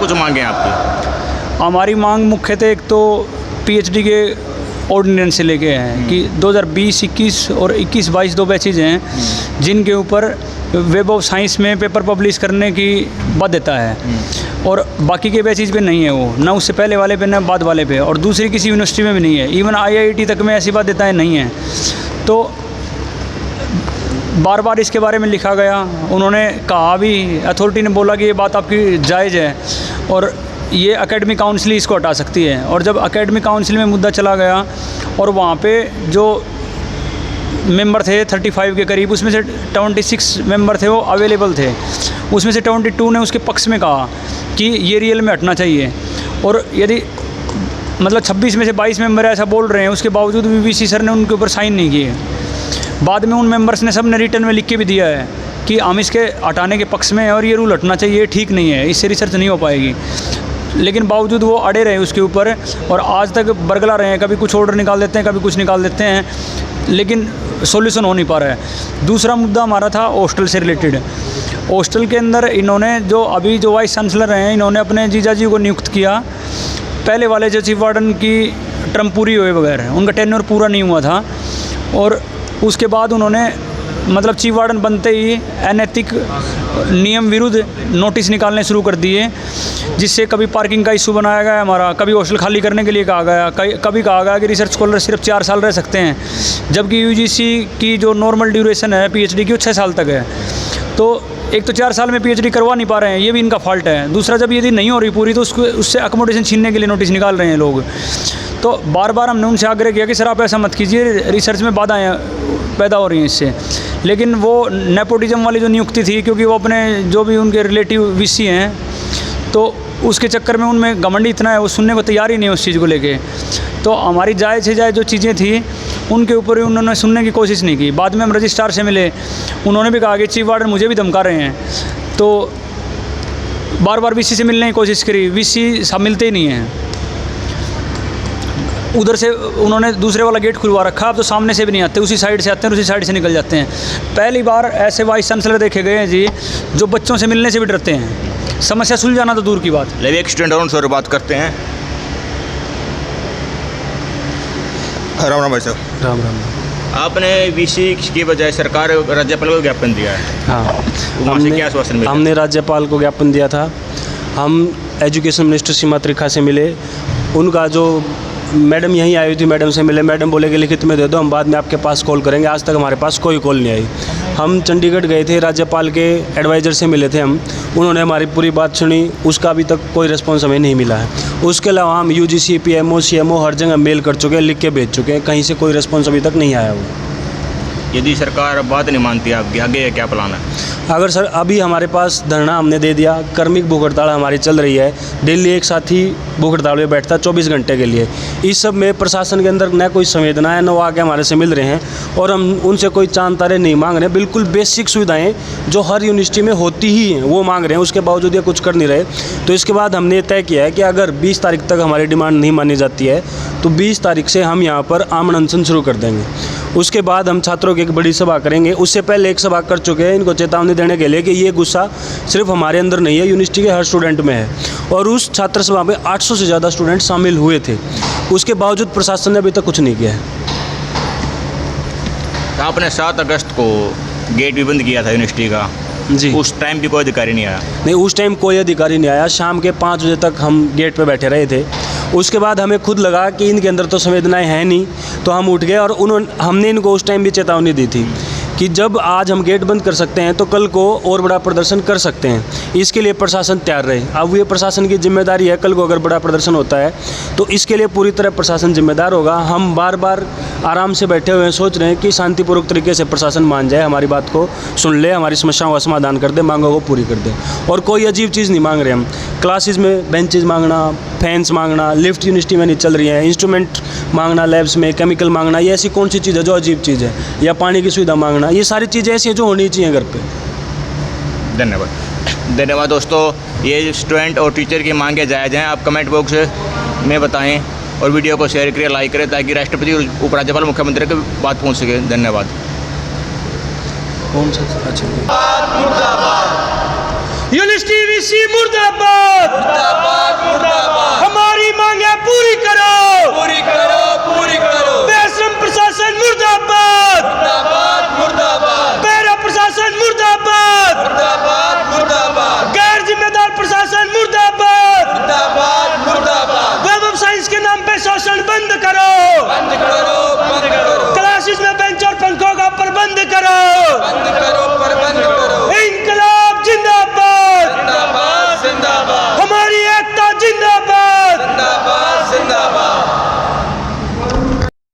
कुछ मांगे हैं आपकी? हमारी मांग मुख्यतः एक तो पीएचडी के ऑर्डिनेंस से लेके हैं कि 2020-21 और 21-22 दो बैचेज हैं जिनके ऊपर वेब ऑफ साइंस में पेपर पब्लिश करने की बाध्यता है और बाकी के बैचेज पे नहीं है, वो ना उससे पहले वाले पे ना बाद वाले पे, और दूसरी किसी यूनिवर्सिटी में भी नहीं है, इवन IIT तक में ऐसी बाध्यताएं नहीं हैं। तो बार बार इसके बारे में लिखा गया, उन्होंने कहा भी, अथॉरिटी ने बोला कि ये बात आपकी जायज़ है और ये एकेडमिक काउंसिल इसको हटा सकती है। और जब एकेडमिक काउंसिल में मुद्दा चला गया और वहाँ पे जो मेंबर थे 35 के करीब, उसमें से 26 मेंबर थे वो अवेलेबल थे, उसमें से 22 ने उसके पक्ष में कहा कि ये रियल में हटना चाहिए। और यदि मतलब 26 में से 22 मेंबर ऐसा बोल रहे हैं, उसके बावजूद भी VC सर ने उनके ऊपर साइन नहीं किए। बाद में उन मेंबर्स ने सब ने रिटर्न में लिख के भी दिया है कि हम इसके हटाने के पक्ष में हैं और ये रूल हटना चाहिए, ये ठीक नहीं है, इससे रिसर्च नहीं हो पाएगी। लेकिन बावजूद वो अड़े रहे उसके ऊपर और आज तक बरगला रहे हैं, कभी कुछ ऑर्डर निकाल देते हैं, कभी कुछ निकाल देते हैं, लेकिन सॉल्यूशन हो नहीं पा रहा है। दूसरा मुद्दा हमारा था हॉस्टल से रिलेटेड। हॉस्टल के अंदर इन्होंने जो अभी जो वाइस चांसलर हैं, इन्होंने अपने जीजाजी को नियुक्त किया। पहले वाले जो चीफ वार्डन की टर्म पूरी हुए बगैर, उनका टेन्योर पूरा नहीं हुआ था और उसके बाद उन्होंने मतलब चीफ वार्डन बनते ही अनैतिक नियम विरुद्ध नोटिस निकालने शुरू कर दिए, जिससे कभी पार्किंग का इशू बनाया गया हमारा, कभी हॉस्टल खाली करने के लिए कहा गया, कभी कहा गया कि रिसर्च स्कॉलर सिर्फ 4 साल रह सकते हैं, जबकि UGC की जो नॉर्मल ड्यूरेशन है PhD की वो 6 साल तक है। तो एक तो 4 साल में PhD करवा नहीं पा रहे हैं, ये भी इनका फॉल्ट है। दूसरा, जब यदि नहीं हो रही पूरी तो उससे अकोमोडेशन छीनने के लिए नोटिस निकाल रहे हैं लोग। तो बार बार हमने उनसे आग्रह किया कि सर आप ऐसा मत कीजिए, रिसर्च में बाधाएँ पैदा हो रही हैं इससे। लेकिन वो नेपोटिज्म वाली जो नियुक्ति थी, क्योंकि वो अपने जो भी उनके रिलेटिव VC हैं, तो उसके चक्कर में उनमें घमंड इतना है, वो सुनने को तैयार ही नहीं है उस चीज़ को लेके। तो हमारी जायज़ से जायज़ जो चीज़ें थी उनके ऊपर ही उन्होंने सुनने की कोशिश नहीं की। बाद में हम रजिस्ट्रार से मिले, उन्होंने भी कहा कि चीफ वार्डन मुझे भी धमका रहे हैं। तो बार बार VC से मिलने की कोशिश करी, VC सब मिलते ही नहीं हैं। उधर से उन्होंने दूसरे वाला गेट खुलवा रखा, अब तो सामने से भी नहीं आते, उसी साइड से आते हैं, उसी साइड से निकल जाते हैं। पहली बार ऐसे वाइस चांसलर देखे गए हैं जी जो बच्चों से मिलने से भी डरते हैं, समस्या सुलझाना तो दूर की बात। लेकिन एक स्टूडेंट और उनसे बात करते हैं। राम राम भाई साहब। राम राम। आपने VC की बजाय सरकार राज्यपाल को ज्ञापन दिया है, हाँ, वहाँ से क्या आश्वासन मिला? हमने राज्यपाल को ज्ञापन दिया था। हम एजुकेशन मिनिस्टर सीमा त्रिखा से मिले, उनका जो मैडम यहीं आई हुई थी, मैडम से मिले, मैडम बोले कि लिखित में दे दो, हम बाद में आपके पास कॉल करेंगे। आज तक हमारे पास कोई कॉल नहीं आई। हम चंडीगढ़ गए थे, राज्यपाल के एडवाइज़र से मिले थे हम, उन्होंने हमारी पूरी बात सुनी, उसका अभी तक कोई रिस्पॉन्स हमें नहीं मिला है। उसके अलावा हम UGC, PMO, CMO हर जगह मेल कर चुके हैं, लिख के भेज चुके हैं, कहीं से कोई रिस्पॉन्स अभी तक नहीं आया वो। यदि सरकार बात नहीं मानती आपकी, आगे क्या प्लान है? अगर सर अभी हमारे पास धरना हमने दे दिया, कर्मिक भूख हड़ताल हमारी चल रही है, दिल्ली एक साथी भूख हड़ताल में बैठता 24 घंटे के लिए। इस सब में प्रशासन के अंदर न कोई संवेदना है, न वो आके हमारे से मिल रहे हैं और हम उनसे कोई चांद तारे नहीं मांग रहे हैं। बिल्कुल बेसिक सुविधाएं जो हर यूनिवर्सिटी में होती ही हैं वो मांग रहे हैं, उसके बावजूद ये कुछ कर नहीं रहे। तो इसके बाद हमने तय किया है कि अगर 20 तारीख तक हमारी डिमांड नहीं मानी जाती है तो 20 तारीख से हम यहाँ पर आमरण अनशन शुरू कर देंगे। उसके बाद हम छात्रों की एक बड़ी सभा करेंगे। उससे पहले एक सभा कर चुके हैं इनको चेतावनी देने के लिए कि ये गुस्सा सिर्फ हमारे अंदर नहीं है, यूनिवर्सिटी के हर स्टूडेंट में है। और उस छात्र सभा में 800 से ज़्यादा स्टूडेंट शामिल हुए थे, उसके बावजूद प्रशासन ने अभी तक कुछ नहीं किया है। आपने 7 अगस्त को गेट भी बंद किया था यूनिवर्सिटी का जी, उस टाइम भी कोई अधिकारी नहीं आया? नहीं, उस टाइम कोई अधिकारी नहीं आया। शाम के 5 बजे तक हम गेट पे बैठे रहे थे। उसके बाद हमें खुद लगा कि इनके अंदर तो संवेदनाएं हैं नहीं, तो हम उठ गए और हमने इनको उस टाइम भी चेतावनी दी थी कि जब आज हम गेट बंद कर सकते हैं तो कल को और बड़ा प्रदर्शन कर सकते हैं, इसके लिए प्रशासन तैयार रहे। अब ये प्रशासन की जिम्मेदारी है, कल को अगर बड़ा प्रदर्शन होता है तो इसके लिए पूरी तरह प्रशासन जिम्मेदार होगा। हम बार बार आराम से बैठे हुए हैं, सोच रहे हैं कि शांतिपूर्वक तरीके से प्रशासन मान जाए, हमारी बात को सुन ले, हमारी समस्याओं का समाधान कर दे, मांगों को पूरी कर दे। और कोई अजीब चीज़ नहीं मांग रहे हम। क्लासेस में बेंचेज मांगना, फैंस मांगना, लिफ्ट यूनिवर्सिटी में नहीं चल रही है, इंस्ट्रूमेंट मांगना, लैब्स में केमिकल मांगना, ये ऐसी कौन सी चीज़ है जो अजीब चीज़ है, या पानी की सुविधा मांगना, ये सारी चीज़ें ऐसी हैं जो होनी चाहिए घर पे। धन्यवाद दोस्तों। ये स्टूडेंट और टीचर की मांगें जायज़ हैं। आप कमेंट बॉक्स में बताएं और वीडियो को शेयर करें, लाइक करें, ताकि राष्ट्रपति और उपराज्यपाल मुख्यमंत्री की बात पहुंच सके। धन्यवाद। कौन सा? अच्छा, यूनिवर्सिटी VC मुर्दाबाद।